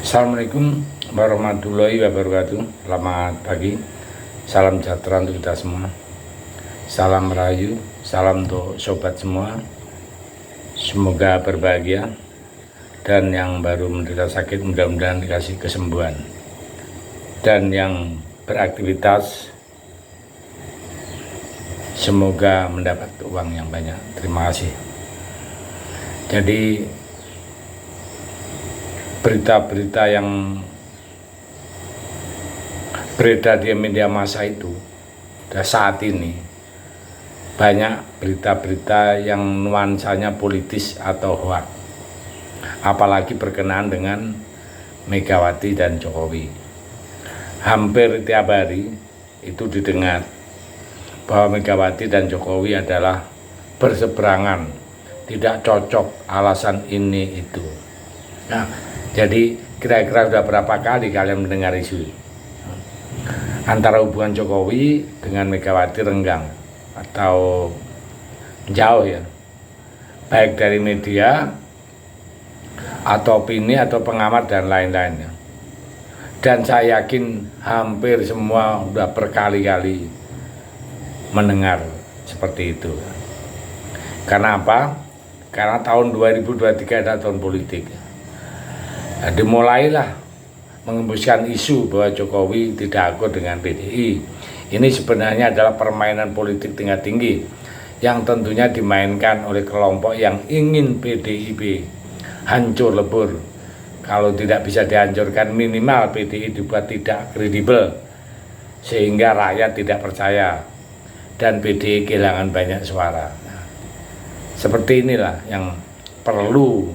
Assalamualaikum warahmatullahi wabarakatuh. Selamat pagi, salam sejahtera untuk kita semua. Salam rahayu, salam untuk sobat semua. Semoga berbahagia, dan yang baru menderita sakit mudah-mudahan dikasih kesembuhan, dan yang beraktivitas semoga mendapat uang yang banyak. Terima kasih. Jadi berita-berita yang beredar di media massa itu saat ini banyak berita-berita yang nuansanya politis atau hoak, apalagi berkenaan dengan Megawati dan Jokowi. Hampir tiap hari itu didengar bahwa Megawati dan Jokowi adalah berseberangan, tidak cocok, alasan ini itu. Nah, jadi kira-kira sudah berapa kali kalian mendengar isu antara hubungan Jokowi dengan Megawati renggang atau jauh ya, baik dari media atau opini atau pengamat dan lain-lainnya. Dan saya yakin hampir semua sudah berkali-kali mendengar seperti itu. Karena apa? Karena tahun 2023 adalah tahun politik. Nah, dimulailah mengembuskan isu bahwa Jokowi tidak akur dengan PDI. Ini sebenarnya adalah permainan politik tingkat tinggi yang tentunya dimainkan oleh kelompok yang ingin PDIP hancur lebur. Kalau tidak bisa dihancurkan, minimal PDI dibuat tidak kredibel sehingga rakyat tidak percaya dan PDI kehilangan banyak suara. Nah, seperti inilah yang perlu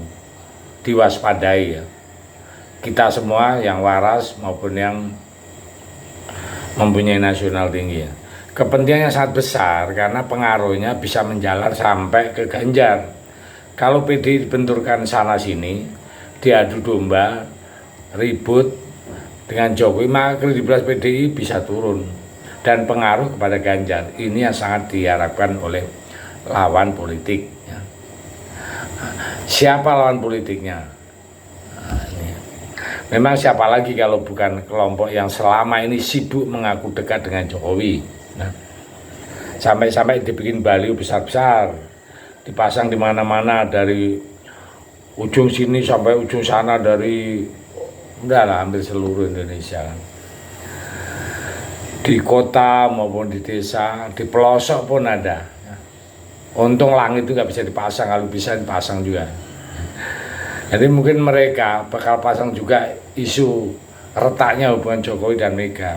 diwaspadai ya, kita semua yang waras maupun yang mempunyai nasional tinggi ya. Kepentingannya sangat besar karena pengaruhnya bisa menjalar sampai ke Ganjar. Kalau PDI dibenturkan sana sini, diadu domba, ribut dengan Jokowi, maka kredibilitas PDI bisa turun dan pengaruh kepada Ganjar. Ini yang sangat diharapkan oleh lawan politik ya. Siapa lawan politiknya? Memang siapa lagi kalau bukan kelompok yang selama ini sibuk mengaku dekat dengan Jokowi. Nah, sampai-sampai dibikin baliho besar-besar, dipasang di mana-mana dari ujung sini sampai ujung sana, dari hampir seluruh Indonesia. Di kota maupun di desa, di pelosok pun ada. Untung langit itu nggak bisa dipasang, kalau bisa dipasang juga. Jadi mungkin mereka bakal pasang juga isu retaknya hubungan Jokowi dan Mega.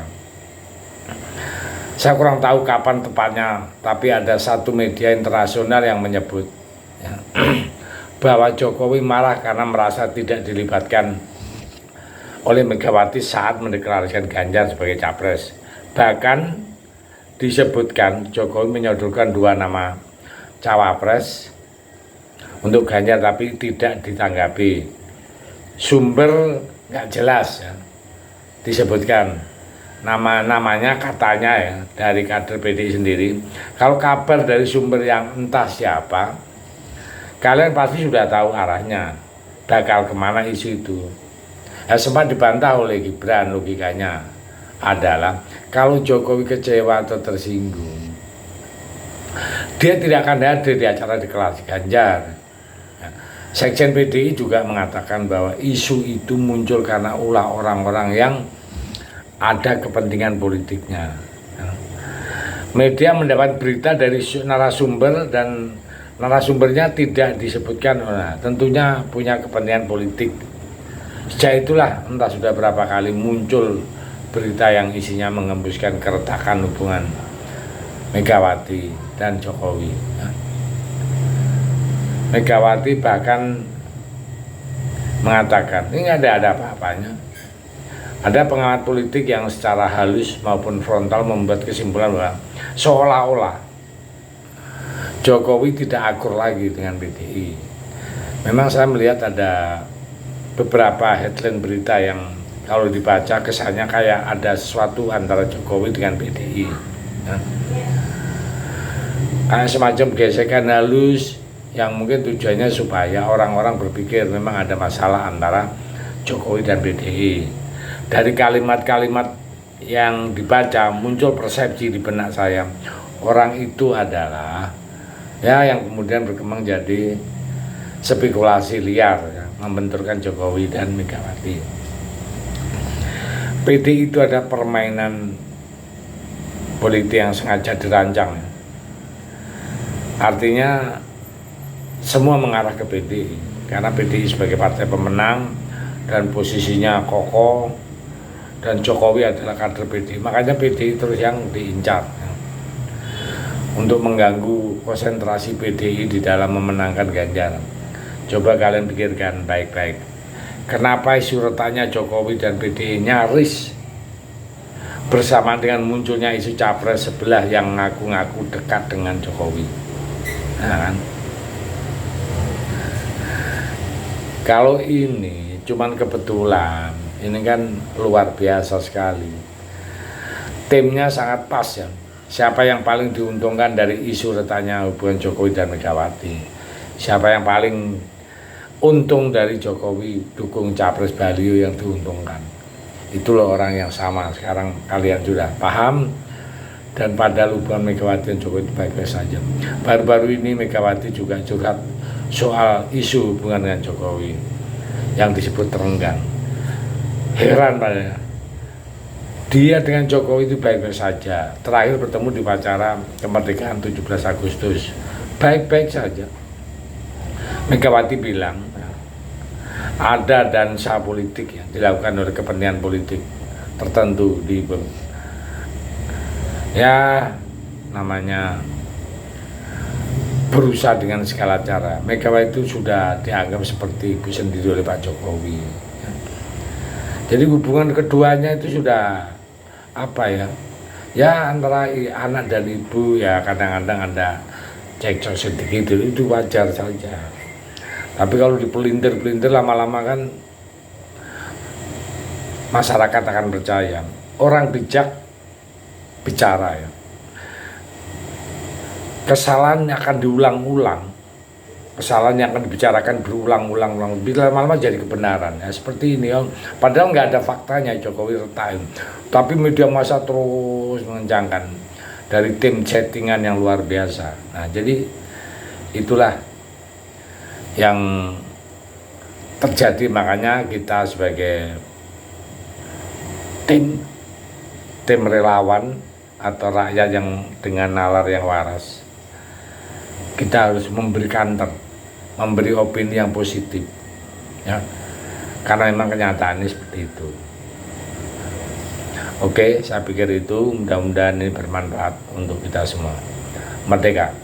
Saya kurang tahu kapan tepatnya, tapi ada satu media internasional yang menyebut ya, bahwa Jokowi marah karena merasa tidak dilibatkan oleh Megawati saat mendeklarasikan Ganjar sebagai capres. Bahkan disebutkan Jokowi menyodorkan 2 nama cawapres untuk Ganjar tapi tidak ditanggapi. Sumber nggak jelas ya, disebutkan namanya katanya ya dari kader PDI sendiri. Kalau kabar dari sumber yang entah siapa, kalian pasti sudah tahu arahnya bakal kemana isu itu. Ya, sempat dibantah oleh Gibran. Logikanya adalah kalau Jokowi kecewa atau tersinggung, dia tidak akan hadir di acara deklarasi Ganjar. Sekjen PDI juga mengatakan bahwa isu itu muncul karena ulah orang-orang yang ada kepentingan politiknya. Media mendapat berita dari narasumber dan narasumbernya tidak disebutkan. Nah, tentunya punya kepentingan politik. Sejak itulah entah sudah berapa kali muncul berita yang isinya mengembuskan keretakan hubungan Megawati dan Jokowi. Megawati bahkan mengatakan ini nggak ada apa-apanya. Ada pengamat politik yang secara halus maupun frontal membuat kesimpulan bahwa seolah-olah Jokowi tidak akur lagi dengan PDI. Memang saya melihat ada beberapa headline berita yang kalau dibaca kesannya kayak ada sesuatu antara Jokowi dengan PDI ya. Kayak semacam gesekan halus yang mungkin tujuannya supaya orang-orang berpikir memang ada masalah antara Jokowi dan PDI. Dari kalimat-kalimat yang dibaca muncul persepsi di benak saya, orang itu adalah ya yang kemudian berkembang jadi spekulasi liar ya, membenturkan Jokowi dan Megawati. PDI itu ada permainan politik yang sengaja dirancang ya. Artinya semua mengarah ke PDI karena PDI sebagai partai pemenang dan posisinya kokoh dan Jokowi adalah kader PDI, makanya PDI terus yang diincar ya, untuk mengganggu konsentrasi PDI di dalam memenangkan Ganjar. Coba kalian pikirkan baik-baik, kenapa isu retaknya Jokowi dan PDI nyaris bersamaan dengan munculnya isu capres sebelah yang ngaku-ngaku dekat dengan Jokowi. Nah, kan? Kalau ini cuman kebetulan, ini kan luar biasa sekali. Timnya sangat pas ya. Siapa yang paling diuntungkan dari isu retaknya hubungan Jokowi dan Megawati? Siapa yang paling untung dari Jokowi dukung capres baliho yang diuntungkan? Itu loh orang yang sama. Sekarang kalian sudah paham. Dan padahal hubungan Megawati dan Jokowi itu baik-baik saja. Baru-baru ini Megawati juga curhat soal isu hubungan dengan Jokowi yang disebut terenggan. Heran padanya, dia dengan Jokowi itu baik-baik saja. Terakhir bertemu di upacara kemerdekaan 17 Agustus, baik-baik saja. Megawati bilang ada dansa politik yang dilakukan oleh kepentingan politik tertentu di ya namanya berusaha dengan segala cara. Megawati itu sudah dianggap seperti ibu sendiri oleh Pak Jokowi. Jadi hubungan keduanya itu sudah apa ya? Ya antara anak dan ibu ya kadang-kadang ada cekcok sedikit itu wajar saja. Tapi kalau dipelintir-pelintir lama-lama kan masyarakat akan percaya. Orang bijak bicara ya. Kesalahan akan diulang-ulang, kesalahan yang akan dibicarakan berulang-ulang, bila lama-lama jadi kebenaran ya, seperti ini ya. Padahal nggak ada faktanya Jokowi retain, tapi media massa terus mengencangkan dari tim chattingan yang luar biasa. Nah jadi itulah yang terjadi, makanya kita sebagai tim relawan atau rakyat yang dengan nalar yang waras, kita harus memberi opini yang positif ya, karena memang kenyataannya seperti itu. Oke, saya pikir itu mudah-mudahan ini bermanfaat untuk kita semua. Merdeka.